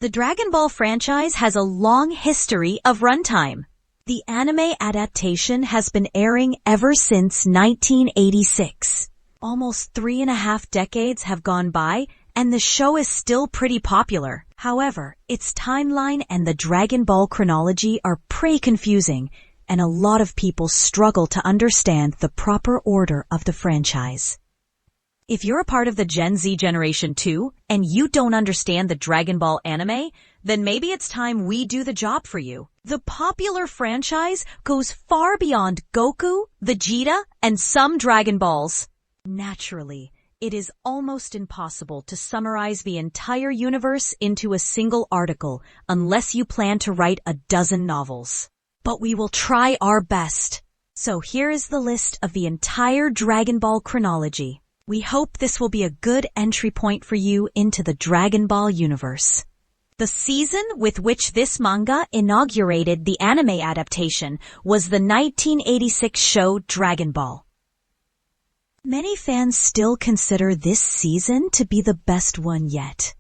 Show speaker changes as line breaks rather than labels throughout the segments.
The Dragon Ball franchise has a long history of runtime. The anime adaptation has been airing ever since 1986. Almost 3.5 decades have gone by, and the show is still pretty popular. However, its timeline and the Dragon Ball chronology are pretty confusing, and a lot of people struggle to understand the proper order of the franchise. If you're a part of the Gen Z generation too, and you don't understand the Dragon Ball anime, then maybe it's time we do the job for you. The popular franchise goes far beyond Goku, Vegeta, and some Dragon Balls. Naturally, it is almost impossible to summarize the entire universe into a single article unless you plan to write a dozen novels. But we will try our best. So here is the list of the entire Dragon Ball chronology. We hope this will be a good entry point for you into the Dragon Ball universe. The season with which this manga inaugurated the anime adaptation was the 1986 show Dragon Ball. Many fans still consider this season to be the best one yet.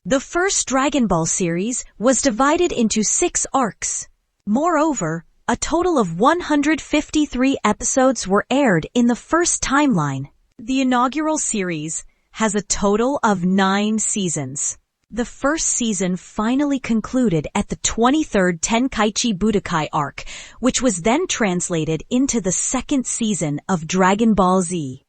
The first Dragon Ball series was divided into 6 arcs. Moreover, a total of 153 episodes were aired in the first timeline. The inaugural series has a total of 9 seasons. The first season finally concluded at the 23rd Tenkaichi Budokai arc, which was then translated into the second season of Dragon Ball Z.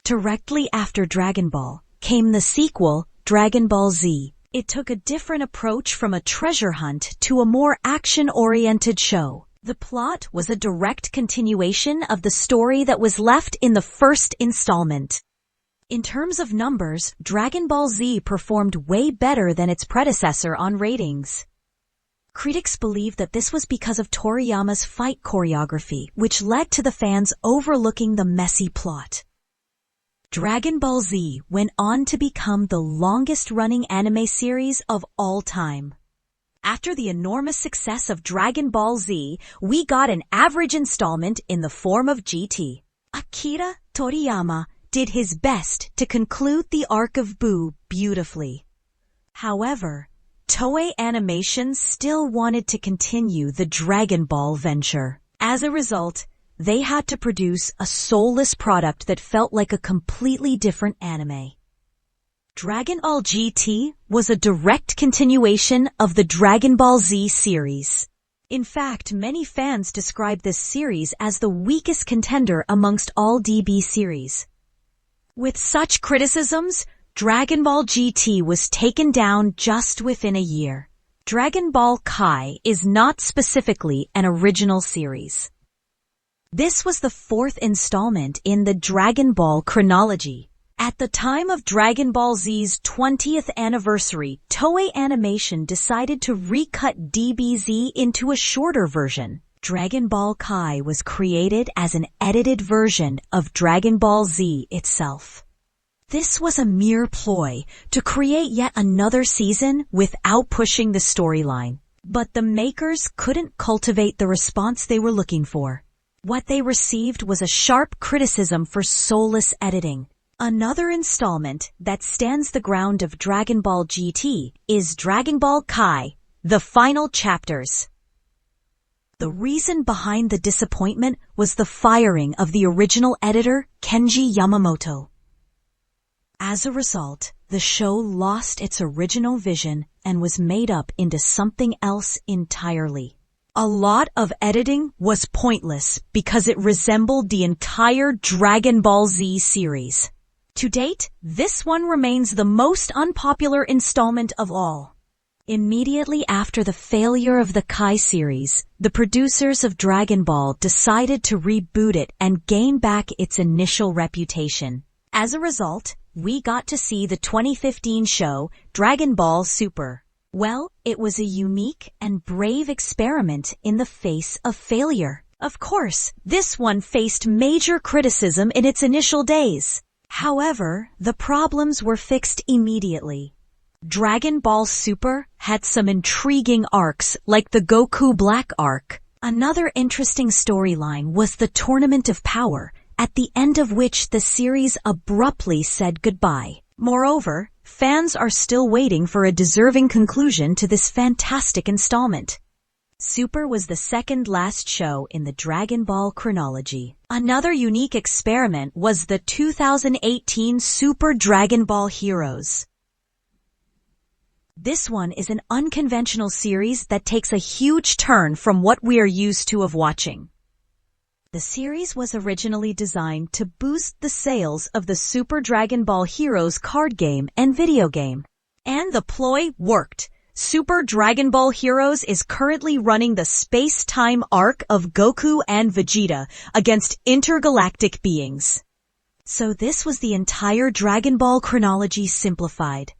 Directly after Dragon Ball came the sequel, Dragon Ball Z. It took a different approach from a treasure hunt to a more action-oriented show. The plot was a direct continuation of the story that was left in the first installment. In terms of numbers, Dragon Ball Z performed way better than its predecessor on ratings. Critics believe that this was because of Toriyama's fight choreography, which led to the fans overlooking the messy plot. Dragon Ball Z went on to become the longest-running anime series of all time. After the enormous success of Dragon Ball Z, we got an average installment in the form of GT. Akira Toriyama did his best to conclude the arc of Buu beautifully. However, Toei Animation still wanted to continue the Dragon Ball venture. As a result, they had to produce a soulless product that felt like a completely different anime. Dragon Ball GT was a direct continuation of the Dragon Ball Z series. In fact, many fans describe this series as the weakest contender amongst all DB series. With such criticisms, Dragon Ball GT was taken down just within a year. Dragon Ball Kai is not specifically an original series. This was the 4th installment in the Dragon Ball Chronology. At the time of Dragon Ball Z's 20th anniversary, Toei Animation decided to recut DBZ into a shorter version. Dragon Ball Kai was created as an edited version of Dragon Ball Z itself. This was a mere ploy to create yet another season without pushing the storyline. But the makers couldn't cultivate the response they were looking for. What they received was a sharp criticism for soulless editing. Another installment that stands the ground of Dragon Ball GT is Dragon Ball Kai, the final chapters. The reason behind the disappointment was the firing of the original editor, Kenji Yamamoto. As a result, the show lost its original vision and was made up into something else entirely. A lot of editing was pointless because it resembled the entire Dragon Ball Z series. To date, this one remains the most unpopular installment of all. Immediately after the failure of the Kai series, the producers of Dragon Ball decided to reboot it and gain back its initial reputation. As a result, we got to see the 2015 show Dragon Ball Super. Well, it was a unique and brave experiment in the face of failure. Of course, this one faced major criticism in its initial days. However, the problems were fixed immediately. Dragon Ball Super had some intriguing arcs like the Goku Black arc. Another interesting storyline was the Tournament of Power, at the end of which the series abruptly said goodbye. Moreover, fans are still waiting for a deserving conclusion to this fantastic installment. Super was the second last show in the Dragon Ball Chronology. Another unique experiment was the 2018 Super Dragon Ball Heroes. This one is an unconventional series that takes a huge turn from what we are used to of watching. The series was originally designed to boost the sales of the Super Dragon Ball Heroes card game and video game. And the ploy worked. Super Dragon Ball Heroes is currently running the space-time arc of Goku and Vegeta against intergalactic beings. So this was the entire Dragon Ball chronology simplified.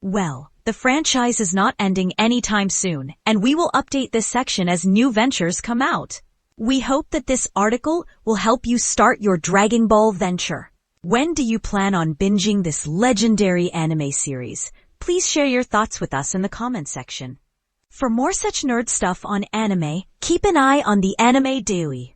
Well, the franchise is not ending anytime soon, and we will update this section as new ventures come out. We hope that this article will help you start your Dragon Ball venture. When do you plan on binging this legendary anime series? Please share your thoughts with us in the comment section. For more such nerd stuff on anime, keep an eye on the Anime Daily.